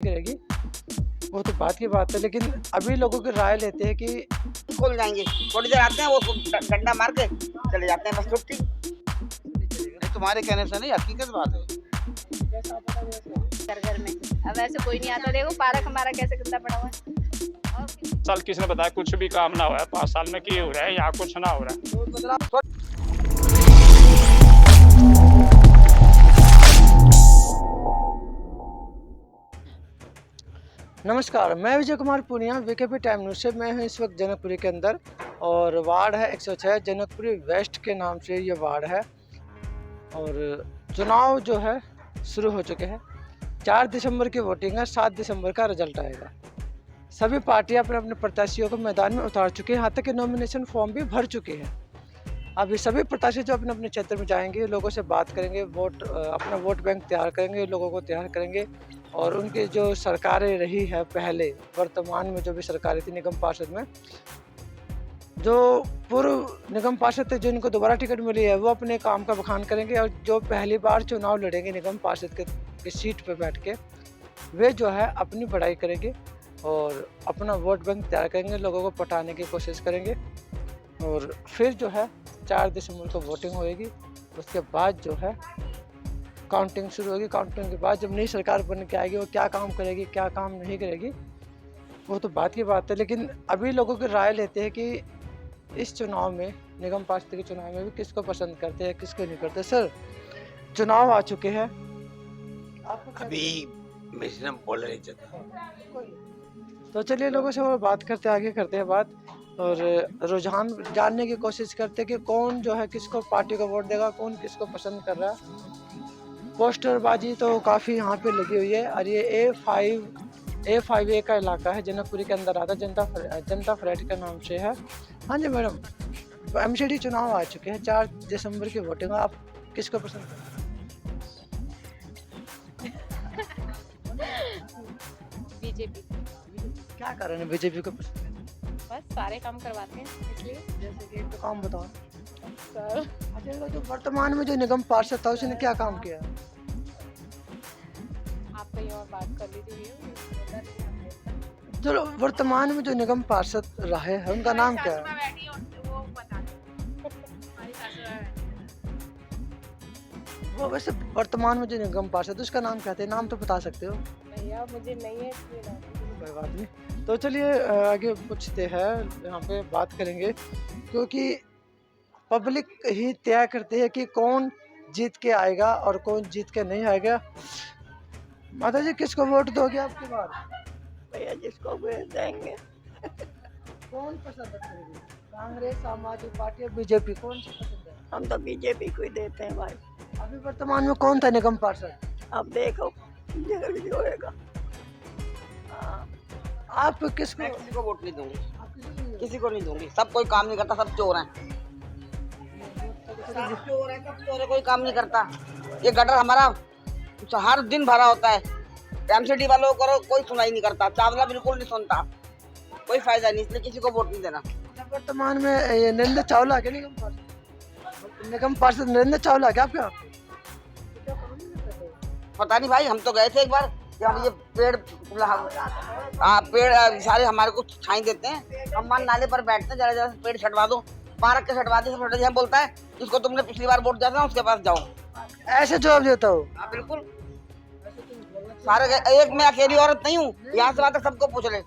करेगी, वो तो बात की बात है, लेकिन अभी लोगों की राय लेते हैं कि खोल जाएंगे। थोड़ी देर आते हैं, वो डंडा मार के चले जाते हैं, बस छुट्टी। नहीं, तुम्हारे कहने से नहीं, हकीकत बात है। घर घर में अब ऐसे कोई नहीं आता। देखो पार्क हमारा कैसे गंदा पड़ा हुआ है। साल किसी ने बताया कुछ भी काम ना हुआ है, 5 साल में की हो रहा है, यहाँ कुछ ना हो रहा है। नमस्कार, मैं Vijay Kumar Poonia, VKP time news से। मैं हूं इस वक्त जनकपुरी के अंदर और वार्ड है 106, जनकपुरी वेस्ट के नाम से ये वार्ड है। और चुनाव जो है शुरू हो चुके हैं। 4 दिसंबर की वोटिंग है, 7 दिसंबर का रिजल्ट आएगा। सभी पार्टियां अपने अपने प्रत्याशियों को मैदान में उतार चुकी हैं, यहाँ तक कि नॉमिनेशन फॉर्म भी भर चुके हैं। अब ये सभी प्रत्याशी जो अपने अपने क्षेत्र में जाएंगे, लोगों से बात करेंगे, अपना वोट बैंक तैयार करेंगे, लोगों को तैयार करेंगे और उनकी जो सरकारें रही है पहले, वर्तमान में जो भी सरकारें थी निगम पार्षद में, जो पूर्व निगम पार्षद थे जिनको दोबारा टिकट मिली है, वो अपने काम का बखान करेंगे। और जो पहली बार चुनाव लड़ेंगे निगम पार्षद के सीट पर बैठ के, वे जो है अपनी पढ़ाई करेंगे और अपना वोट बैंक तैयार करेंगे, लोगों को पटाने की कोशिश करेंगे। और फिर जो है 4 दिसंबर को वोटिंग होएगी। उसके बाद जो है काउंटिंग शुरू होगी। काउंटिंग के बाद जब नई सरकार बन के आएगी, वो क्या काम करेगी, क्या काम नहीं करेगी, वो तो बात की बात है। लेकिन अभी लोगों की राय लेते हैं कि इस चुनाव में, निगम पार्षद के चुनाव में भी किसको पसंद करते हैं, किसको नहीं करते। सर, चुनाव आ चुके हैं, अभी मैं बोल रही थी। तो चलिए लोगों से और बात करते, आगे करते हैं बात और रुझान जानने की कोशिश करते हैं कि कौन जो है किसको पार्टी को वोट देगा, कौन किसको पसंद कर रहा है। पोस्टरबाजी तो काफ़ी यहाँ पे लगी हुई है। और ये A5A का इलाका है, जनकपुरी के अंदर आता है, जनता फ्लैट के नाम से है। हाँ जी मैडम, MCD चुनाव आ चुके हैं, 4 दिसंबर की वोटिंग। आप किसको पसंद बीजेपी। क्या कारण है बीजेपी को पसंद करने? बस सारे काम करवाते हैं इसलिए। जैसे कि एक तो काम बताओ। सर अच्छा, जो वर्तमान में जो निगम पार्षद था उसने क्या काम किया? आप कहीं और बात कर लीजिए। जो वर्तमान में जो निगम पार्षद रहे हैं उनका नाम क्या है? वो वैसे वर्तमान में जो निगम पार्षद उसका नाम क्या है, नाम तो बता सकते हो? भैया मुझे नहीं है इसलिए ना। कोई बात नहीं। तो चलिए आगे पूछते हैं, यहाँ पे बात करेंगे, क्योंकि पब्लिक ही तय करती है कि कौन जीत के आएगा और कौन जीत के नहीं आएगा। माता जी, किसको वोट दोगे आपकी बार? भैया जिसको भी देंगे। कौन पसंद करेगी, कांग्रेस, आम आदमी पार्टी या बीजेपी, कौन सी पसंद है? हम तो बीजेपी को ही देते हैं भाई। अभी वर्तमान में कौन था निगम पार्षद? अब देखो जो होएगा। आप किसको? मैं किसी को वोट नहीं दूंगी, आप किसको नहीं दोगे? किसी को नहीं दूंगी। सब कोई काम नहीं करता, सब चोर हैं, सब चोर हैं, सब चोर है, कोई काम नहीं करता। ये गटर हमारा हर दिन भरा होता है। MCD वालों को कोई सुनाई नहीं करता, चावला बिल्कुल नहीं सुनता, कोई फायदा नहीं, इसलिए किसी को वोट नहीं देना। वर्तमान में ये नरेंद्र चावला के निगम पार्षद नरेंद्र चावला क्या आपका? पता नहीं भाई, हम तो गए थे एक बार। हम ये पेड़ पेड़ सारे हमारे को छाई देते हैं। हम मान नाले पर बैठते हैं, जरा जरा पेड़ छटवा दो, पार्क के छटवा दे, सब हम बोलता है जिसको तुमने पिछली बार वोट दिया था उसके पास जाओ। ऐसे जवाब देता हो? हाँ बिल्कुल, सारे एक मैं अकेली औरत नहीं हूँ, यहाँ से वहाँ तक सबको पूछ ले।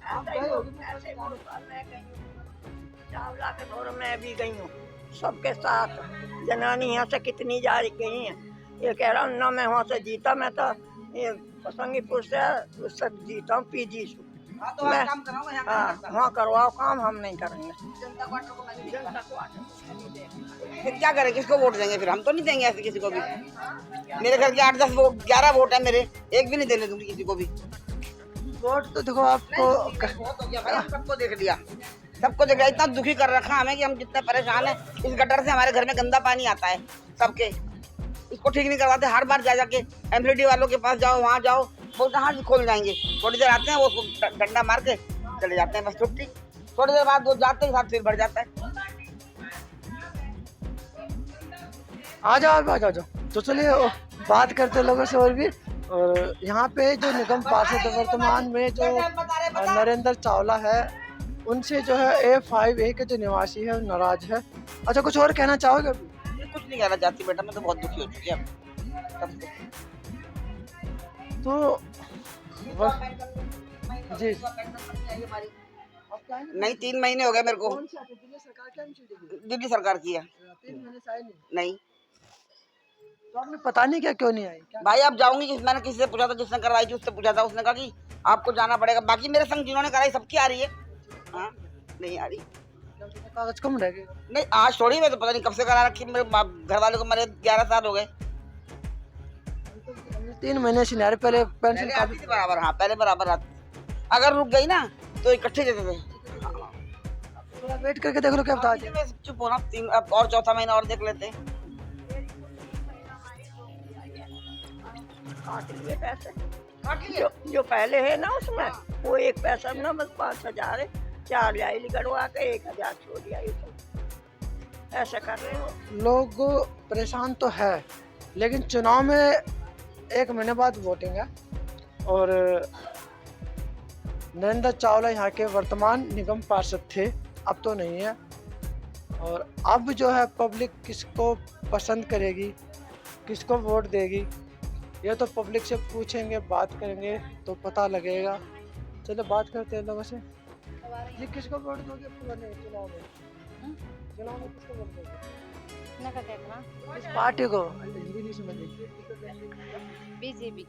चावला के दौर में भी गई हूँ सबके साथ। जनानी यहाँ से कितनी जा गई है। ये कह रहा हूँ ना, मैं वहाँ से जीता, मैं तो ये संगीपुर से उससे जीता हूँ PG से। हाँ तो वहाँ काम कराओगे, यहाँ काम हाँ, करता। वहाँ करवाओ काम, हम नहीं करेंगे। जनता क्वार्टर को नहीं देगा। फिर क्या करें, किसको वोट देंगे? फिर हम तो नहीं देंगे ऐसे किसी को भी। मेरे घर के 8-10 वोट, 11 वोट है मेरे, एक भी नहीं देने दूंगी किसी को भी। वोट तो देखो आपको बहुत हो गया भाई, हम सबको देख लिया, सबको देख लिया। इतना दुखी कर रखा हमें कि हम जितने परेशान हैं। इस गटर से हमारे घर में गंदा पानी आता है सबके, इसको ठीक नहीं करवाते। हर बार जा जाके MCD वालों के पास जाओ, वहाँ जाओ, बोलते हाँ जी खोल जाएंगे। थोड़ी देर आते हैं, वो डंडा मार के चले जाते हैं, बस छुट्टी। थोड़ी देर बाद वो जाते ही साथ फिर बढ़ जाता है। आ जाओ। तो चलिए बात करते हैं लोगों से और भी। और यहाँ पे जो निगम पार्षद वर्तमान में जो नरेंद्र चावला है, उनसे जो है A5A के जो निवासी है नाराज है। अच्छा, कुछ और कहना चाहोगे अभी? मैं कुछ नहीं कहना चाहती बेटा, मैं तो बहुत दुखी हो चुकी है अब। तो जी नहीं 3 महीने हो गए मेरे को। दिल्ली सरकार की है। 3 महीने से आई नहीं, नहीं तो आपने पता नहीं क्या क्यों नहीं आई क्या? भाई अब जाऊंगी, मैंने किसी से पूछा था, जिसने करवाई थी उससे पूछा था, उसने कहा कि आपको जाना पड़ेगा। बाकी मेरे संग जिन्होंने कराई सबकी आ रही है। हाँ नहीं आ रही। कागज कम रह गए। नहीं आज थोड़ी, मैं तो पता नहीं कब से करा रखी। मेरे घर वालों को मरे 11 साल हो गए। 3 महीने से नहीं आ रहे, पहले पेंशन पहले आती थी बराबर। हाँ पहले बराबर आती, अगर रुक गई ना तो इकट्ठे देते थे। थोड़ा वेट करके देख लो क्या बता। मैं चुप होना, 3 अब और चौथा महीना और देख लेते हैं। काट लिए पैसे, जो पहले है ना उसमें, वो एक पैसा ना बस 5,000 है, 4 जाइली गड़वा के 1,000 छोड़ दिया। ये सब ऐसा कर रहे हो। लोग परेशान तो है, लेकिन चुनाव में 1 महीने बाद वोटिंग है और नरेंद्र चावला यहाँ के वर्तमान निगम पार्षद थे, अब तो नहीं है। और अब जो है पब्लिक किसको पसंद करेगी, किसको वोट देगी, ये तो पब्लिक से पूछेंगे, बात करेंगे तो पता लगेगा। चलो बात करते हैं लोगों से। जी किसको वोट दोगे चुनाव में? चुनाव में किसको वोट दोगे? किस पार्टी को? हिंदी नहीं समझ। बीजेपी।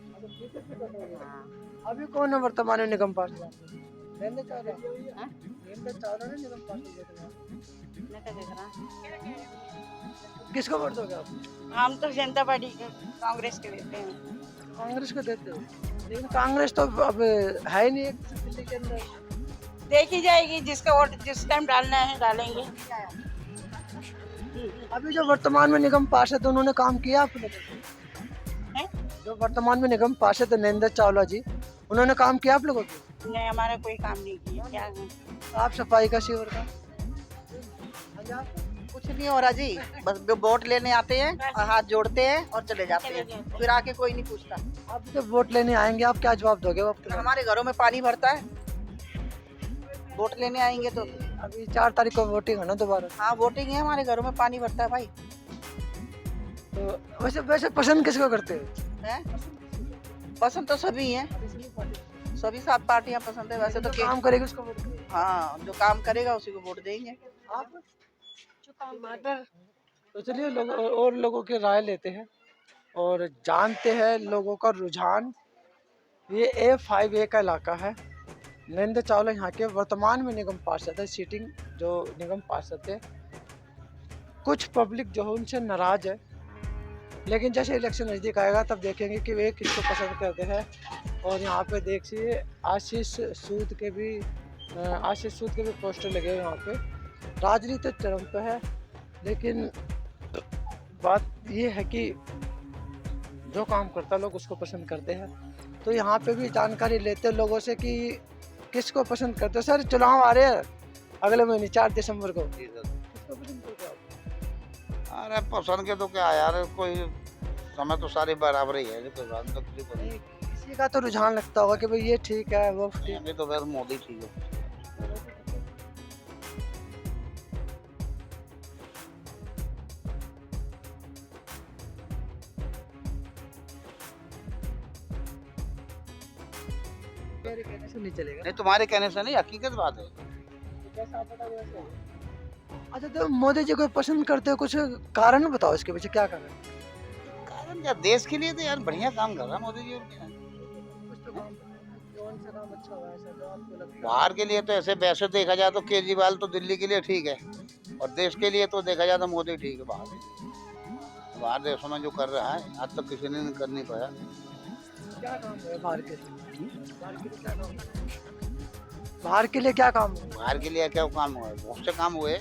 अभी कौन है वर्तमान में निगम पार्षद? नरेंद्र चावला। नरेंद्र चावला ने निगम पार्षद। किसको वोट दोगे आप? हम तो जनता पार्टी को, कांग्रेस के देते हैं। कांग्रेस को देते हो, लेकिन कांग्रेस तो अब है ही नहीं एक दिल्ली के अंदर। देखी जाएगी, जिसका वोट जिस टाइम डालना है डालेंगे। अभी जो वर्तमान में निगम पार्षद उन्होंने काम किया आप लोगों हैं? जो वर्तमान में निगम पार्षद नरेंद्र चावला जी, उन्होंने काम किया आप लोगों को? नहीं, हमारा कोई काम नहीं किया। क्या साफ सफाई का, सीवर का? कुछ नहीं हो रहा जी, बस वोट लेने आते हैं और हाथ जोड़ते हैं और चले जाते हैं, फिर आके कोई नहीं पूछता। आप जब वोट लेने आएंगे आप क्या जवाब दोगे? हमारे घरों में पानी भरता है, वोट लेने आएंगे तो। अभी 4 तारीख को वोटिंग है ना दोबारा? हाँ वोटिंग है, हमारे घरों में पानी भरता है भाई। तो वैसे पसंद किसको करते हो? हैं? पसंद तो सभी हैं, सभी 7 पार्टियां पसंद है वैसे तो। काम करेगी उसको वोट करेंगे। हाँ जो काम करेगा उसी को वोट देंगे। आप? टमाटर। तो चलिए लोग और लोगों की राय लेते हैं और जानते हैं लोगों का रुझान। ये A5A का इलाका है। नरेंद्र चावला यहाँ के वर्तमान में निगम पार्षद है, सीटिंग जो निगम पार्षद थे। कुछ पब्लिक जो है उनसे नाराज है, लेकिन जैसे इलेक्शन नज़दीक आएगा तब देखेंगे कि वे किसको पसंद करते हैं। और यहाँ पे देखिए आशीष सूद के भी पोस्टर लगे हैं यहाँ पे। राजनीति चरम पे है, लेकिन बात ये है कि जो काम करता लोग उसको पसंद करते हैं। तो यहाँ पे भी जानकारी लेते हैं लोगों से कि किसको पसंद करते हो। सर चुनाव आ रहे हैं अगले महीने 4 दिसंबर को, किसको पसंद करते हो आप? अरे पसंद के तो क्या यार, कोई समय तो सारी बराबर ही है, कोई बात तो किसी को नहीं। किसी का तो रुझान लगता होगा कि भाई ये ठीक है वो ठीक अभी तो फिर मोदी ठीक है। नहीं चलेगा। नहीं तुम्हारे कहने से नहीं, हकीकत बात है। अच्छा तो मोदी जी को पसंद करते हो, कुछ कारण बताओ इसके पीछे क्या कारण? कारण क्या, देश के लिए तो यार बढ़िया काम कर रहा है मोदी जी। और क्या बाहर के लिए तो ऐसे वैसे देखा जाए तो केजरीवाल तो दिल्ली के लिए ठीक है, और देश के लिए तो देखा जाए तो मोदी ठीक है। बाहर देशों में जो कर रहा है आज तक किसी ने कर नहीं पाया। क्या काम है बाहर के लिए? बाहर के लिए क्या काम है? बाहर के लिए क्या काम हुआ है, बहुत से काम हुए।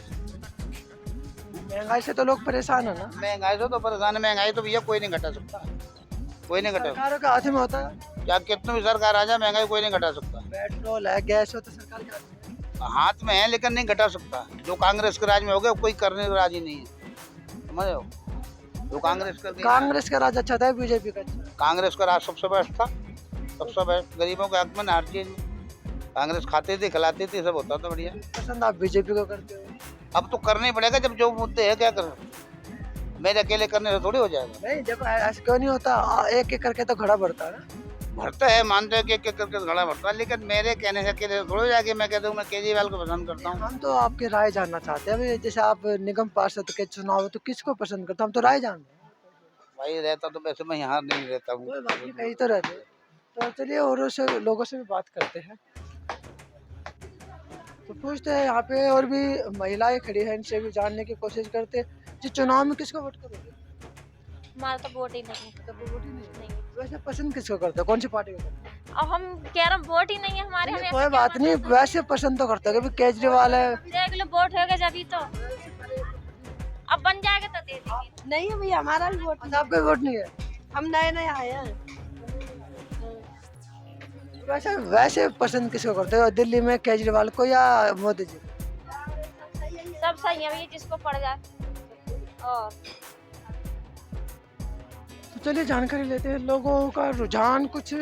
महंगाई से तो लोग परेशान है ना। महंगाई से तो परेशान है, महंगाई तो भैया कोई नहीं घटा सकता, कोई नहीं घटा। सरकारों के हाथ में होता है, क्या कितनी भी सरकार आ जाए महंगाई कोई नहीं घटा सकता। पेट्रोल है, गैस है, तो सरकार के हाथ में है। हाथ में है लेकिन नहीं घटा सकता। जो कांग्रेस के राज में हो गया कोई करने को राजी नहीं है, समझ रहे हो? जो कांग्रेस का कांग्रेस का राज अच्छा था, बीजेपी का अच्छा? कांग्रेस का राज सबसे बेस्ट था, सबसे बेस्ट। गरीबों के हक में हर चीज में कांग्रेस खाती थी, खिलाती थी, सब होता था बढ़िया। पसंद आप बीजेपी को करते हो? अब तो करना ही पड़ेगा, जब जो मुद्दे है क्या कर, मेरे अकेले करने से थोड़ी हो जाएगा। नहीं देखो ऐसा क्यों नहीं होता, एक एक करके तो घड़ा बढ़ता है ना। भरता है, मानते हैं कि एक एक करके घड़ा भरता है, लेकिन मेरे कहने से अकेले से थोड़ी हो जाएगी। मैं कहता हूँ मैं केजरीवाल को पसंद करता हूँ। हम तो आपकी राय जानना चाहते हैं। अभी जैसे आप निगम पार्षद के चुनाव है तो किसको पसंद करते हैं, हम तो राय जानते हैं। भाई रहता तो वैसे मैं यहाँ नहीं रहता हूँ। कोई बात नहीं, कहीं तो रहते हैं। तो चलिए और से लोगों से भी बात करते हैं, तो पूछते हैं यहाँ पे और भी महिलाएं खड़ी हैं, इनसे भी जानने की कोशिश करते हैं कि चुनाव में किसको वोट करोगे? हमारा तो वोट ही नहीं है। कभी वोट ही नहीं है। वैसे पसंद किसको करते हो, कौन सी पार्टी को करते हो? अब हम कह रहे हैं वोट ही नहीं है हमारे। नहीं, कोई बात नहीं, वैसे पसंद तो करते हो, कभी केजरीवाल है। देख लो वोट होगा जब तो अब बन जाएगा तो दे देंगे। नहीं है भैया, हमारा भी वोट अच्छा, आपका वोट नहीं है? हम नए नए आए हैं। वैसे पसंद किसको करते हो, दिल्ली में केजरीवाल को या मोदी जी? सब सही है भैया, जिसको पड़ जाए। और तो चलिए जानकारी लेते हैं। लोगों का रुझान कुछ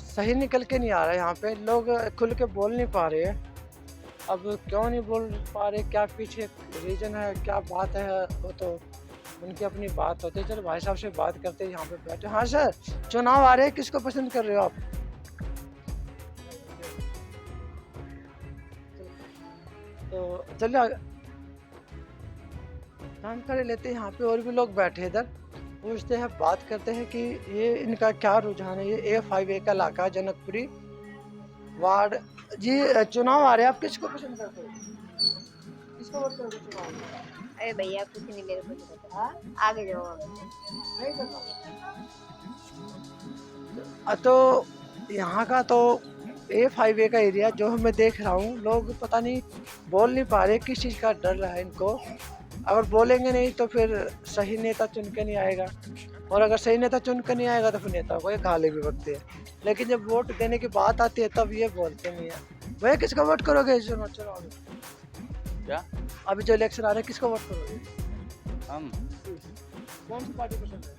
सही निकल के नहीं आ रहा है, यहाँ पे लोग खुल के बोल नहीं पा रहे हैं। अब क्यों नहीं बोल पा रहे, क्या पीछे रीजन है, क्या बात है, वो तो उनकी अपनी बात होती है। चलो भाई साहब से बात करते हैं, यहाँ पे बैठे। हाँ सर, चुनाव आ रहे हैं, किसको पसंद कर रहे हो आप? तो चलिए जानकारी लेते हैं। यहाँ पे और भी लोग बैठे इधर, पूछते हैं, बात करते हैं कि ये इनका क्या रुझान है। ये A5A का इलाका है, जनकपुरी वार्ड। जी चुनाव आ रहे हैं, आप किसको पसंद करते हो, किसको वोट करोगे चुनाव में? अरे भैया कुछ नहीं, मेरे को नहीं पता, आगे जाओ। नहीं पता। तो यहाँ का तो A5A का एरिया जो मैं देख रहा हूँ, लोग पता नहीं बोल नहीं पा रहे, किस चीज़ का डर रहा है इनको। अगर बोलेंगे नहीं तो फिर सही नेता चुन के नहीं आएगा, और अगर सही नेता चुन के नहीं आएगा तो फिर नेता को ये गाली भी बकते हैं। लेकिन जब वोट देने की बात आती है तब ये बोलते नहीं है। भैया किसका वोट करोगे इस चुनाव में? क्या अभी जो इलेक्शन आ रहे हैं, किसको वोट करोगे? हम कौन सी पार्टी पसंद है?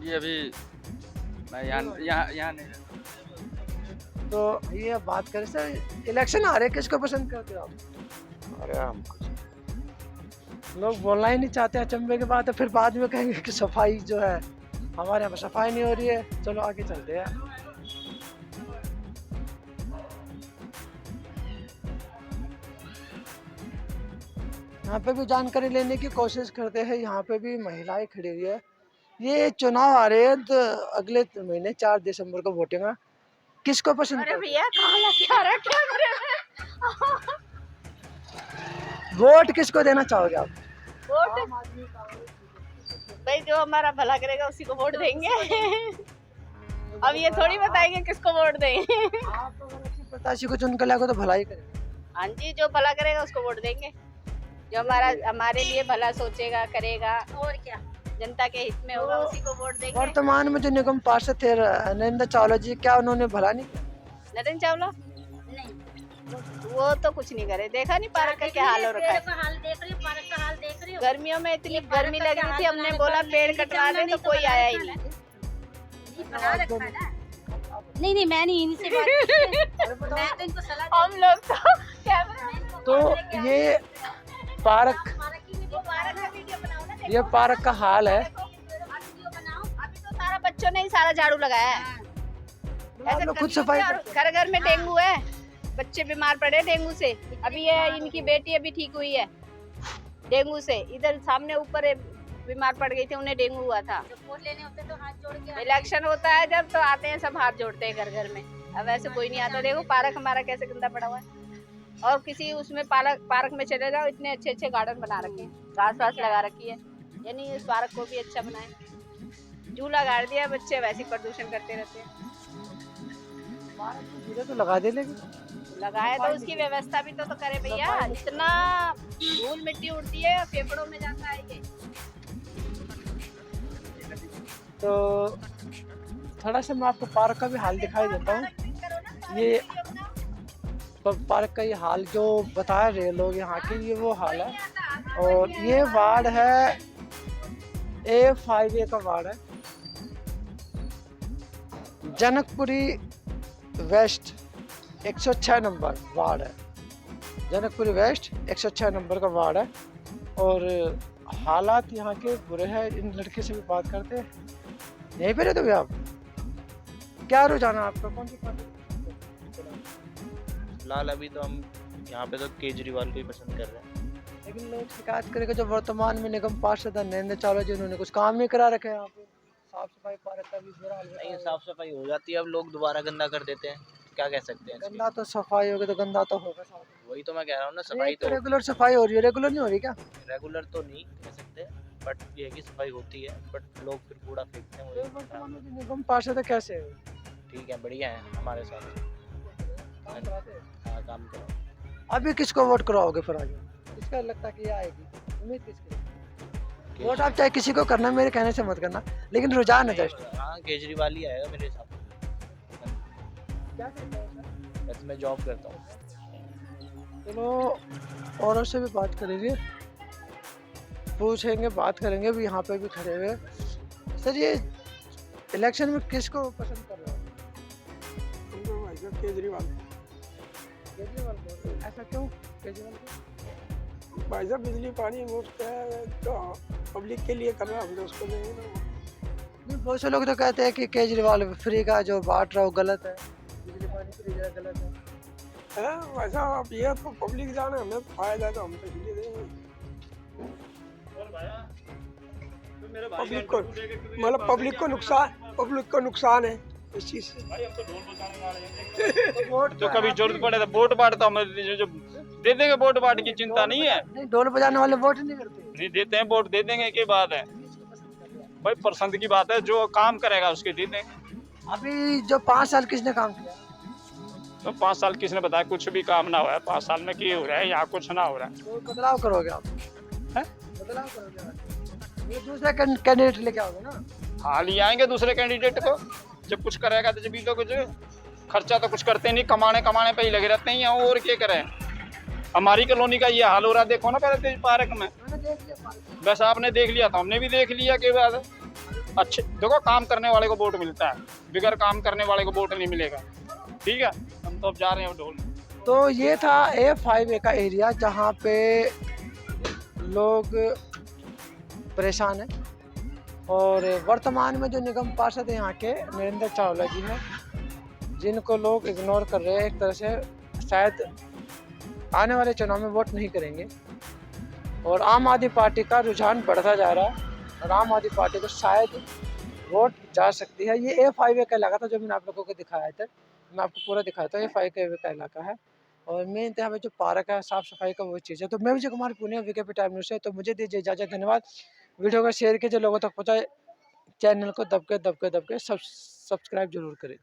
ये अभी मैं यहाँ नहीं रहता। तो ये बात करें सर, इलेक्शन आ रहे हैं, किसको पसंद करते हो आप? अरे हम लोग बोलना ही नहीं चाहते, अचंभे की बात है। फिर बाद में कहेंगे कि सफाई जो है हमारे यहाँ पर सफाई नहीं हो रही है। चलो आगे चलते हैं। यहाँ पे भी जानकारी लेने की कोशिश करते हैं। यहाँ पे भी महिलाएं खड़ी हुई है। ये चुनाव आ रहे हैं तो अगले महीने 4 दिसंबर को वोटिंग है, किसको पसंद अरे करते भैया कहाँ लग आ रहा है कैमरे में? वोट किसको देना चाहोगे आप? वोट भाई जो हमारा भला करेगा उसी को वोट देंगे। अब ये थोड़ी बताएंगे किसको वोट दें। आप अगर अच्छे प्रत्याशी को चुन कर लाओगे तो भलाई करेगा। हाँ जी, जो भला करेगा उसको वोट देंगे, जो हमारे लिए भला सोचेगा, करेगा, और क्या जनता के हित में होगा उसी को वोट देंगे। वर्तमान में जो निगम पार्षद थे नरेंद्र चावला जी, क्या उन्होंने भला नहीं किया? नरेंद्र चावला नहीं, वो तो कुछ नहीं करे। देखा नहीं पार्क का क्या हाल हो रखा है? पार्क का हाल देख रही हो? गर्मियों में इतनी गर्मी लग रही थी, हमने बोला पेड़ कटवा दे तो कोई आया ही नहीं। नहीं मैं नहीं इनसे बात की। मैं तो इनको सलाह हम लोग तो कैमरा तो ये पार्क, ये पार्क का हाल है। अभी तो सारा बच्चों ने ही सारा झाड़ू लगाया है। आप लोग खुद सफाई करते घर घर में डेंगू है, बच्चे बीमार पड़े डेंगू से। अभी ये इनकी बेटी अभी ठीक हुई है डेंगू से। इधर सामने ऊपर बीमार पड़ गई थी, उन्हें डेंगू हुआ था। वोट लेने होते तो हाथ जोड़ के इलेक्शन होता है जब तो आते हैं, सब हाथ जोड़ते हैं घर घर में। अब ऐसे कोई नहीं आता। देखो पार्क हमारा कैसे गंदा पड़ा हुआ है। और किसी उसमें पार्क में चले जाओ, इतने अच्छे अच्छे गार्डन बना रखे हैं, घास वास लगा रखी है। यानी इस पार्क को भी अच्छा बनाए। झूला गाड़ दिया, बच्चे वैसे प्रदूषण करते रहते हैं। तो लगा दे, लेकिन लगाए तो उसकी व्यवस्था भी तो करे भैया। इतना धूल मिट्टी उड़ती है, फेफड़ों में जाता है ये। तो थोड़ा सा मैं आपको पार्क का भी हाल दिखाई देता हूँ। ये पार्क का ये हाल जो बता रहे लोग यहाँ के, ये वो हाल है। और ये वार्ड है A5A का वार्ड है। जनकपुरी वेस्ट 106 नंबर वार्ड है। जनकपुरी वेस्ट 106 नंबर का वार्ड है और हालात यहाँ के बुरे हैं। इन लड़के से भी बात करते हैं। यहीं पे रहते हो आप? क्या रुझान है आपका? कौन सी पार्टी? फिलहाल अभी तो हम यहाँ पे तो केजरीवाल को ही पसंद कर रहे हैं। लेकिन लोग शिकायत करेंगे जो वर्तमान में निगम पार्षद है नरेंद्र चावला जी, उन्होंने कुछ काम नहीं करा रखे हैं यहाँ पे। साफ सफाई पार्क का भी बुरा हाल है। नहीं, साफ सफाई हो जाती है, अब लोग दोबारा गंदा कर देते हैं, क्या कह सकते हैं इसकी? गंदा तो सफाई होगी तो गंदा तो होगा साफ। वही तो मैं कह रहा हूँ ना, सफाई तो रेगुलर सफाई हो रही है, रेगुलर नहीं हो रही क्या? रेगुलर तो नहीं कह सकते, बट ये है कि सफाई होती है, बट लोग फिर कूड़ा फेंकते हैं। तो वही वर्तमान में जो निगम पार्षद है कैसे है? ठीक है, बढ़िया है हमारे साथ। काम कराते हैं? हाँ, काम करो। अभी किसको वोट कराओगे फिर आगे? किसका लगता है कि ये आएगी? उम्मीद किसकी? वोट आप चाहे किसी को करना, मेरे कहने से मत करना, लेकिन रुझान है जस्ट। हाँ, केजरीवाल ही आएगा मेरे हिसाब से। क्या करते हैं? वैसे मैं जॉब करता हूँ। चलो औरों से भी बात करेंगे, पूछेंगे, बात करेंगे भी। यहाँ पे भी खड़े हुए सर, ये इलेक्शन में किसको पसंद कर रहे हो? केजरीवाल। केजरीवाल को। ऐसा क्यों केजरीवाल को? भाई साहब बिजली पानी मुफ्त है तो पब्लिक के लिए कर रहा हम तो उसको देंगे ना। नहीं, बहुत से लोग तो कहते हैं कि केजरीवाल फ्री का जो बांट रहा है वो गलत है, बिजली पानी फ्री जो है गलत है। भाई साहब आप ये तो पब्लिक जाने, हमें फायदा है तो हम तो इसलिए देंगे। पब्लिक को मतलब पब्लिक को नुकसान है इस चीज से। तो कभी जरूरत पड़े तो वोट बांटता हूँ, जो दे देंगे, वोट बांट की चिंता नहीं है। नहीं, ढोल बजाने वाले वोट नहीं करते। नहीं देते हैं, वोट दे देंगे, की बात है भाई, पसंद की बात है, जो काम करेगा उसके दे देंगे। अभी जो 5 साल किसने काम किया? तो 5 साल किसने बताया कुछ भी काम ना हुआ है? 5 साल में क्या हो रहा है? यहाँ कुछ ना हो रहा है। तो बदलाव करोगे आप? हैं? बदलाव करोगे? ये दूसरा कैंडिडेट लेके आओगे ना? हाँ, ले आएंगे दूसरे कैंडिडेट को, जब कुछ करेगा तो जब भी तो कुछ खर्चा तो कुछ करते नहीं, कमाने पे ही लगे रहते हैं। और क्या करें? हमारी कॉलोनी का ये हाल हो रहा है, देखो ना पहले पार्क में। बस आपने देख लिया तो हमने भी देख लिया के बाद अच्छे। देखो, काम करने वाले को वोट मिलता है, बगैर काम करने वाले को वोट नहीं मिलेगा। ठीक है, हम तो अब जा रहे हैं ढोल। तो ये था A5A का एरिया जहाँ पे लोग परेशान हैं और वर्तमान में जो निगम पार्षद है यहाँ के नरेंद्र चावला जी हैं, जिनको लोग इग्नोर कर रहे हैं एक तरह से। शायद आने वाले चुनाव में वोट नहीं करेंगे और आम आदमी पार्टी का रुझान बढ़ता जा रहा है और आम आदमी पार्टी को शायद वोट जा सकती है। ये A5A का इलाका था जो मैंने आप लोगों को दिखाया था, मैं आपको पूरा दिखाया था। A5A का इलाका है और मेन यहाँ पे जो पार्क है, साफ़ सफाई का वो चीज़ है। तो मैं Vijay Kumar Punia, VKP time news से। तो मुझे दीजिए इजाज़त, धन्यवाद। वीडियो को शेयर कीजिए, लोगों तक पहुँचाए, चैनल को दब के सब्सक्राइब जरूर करें।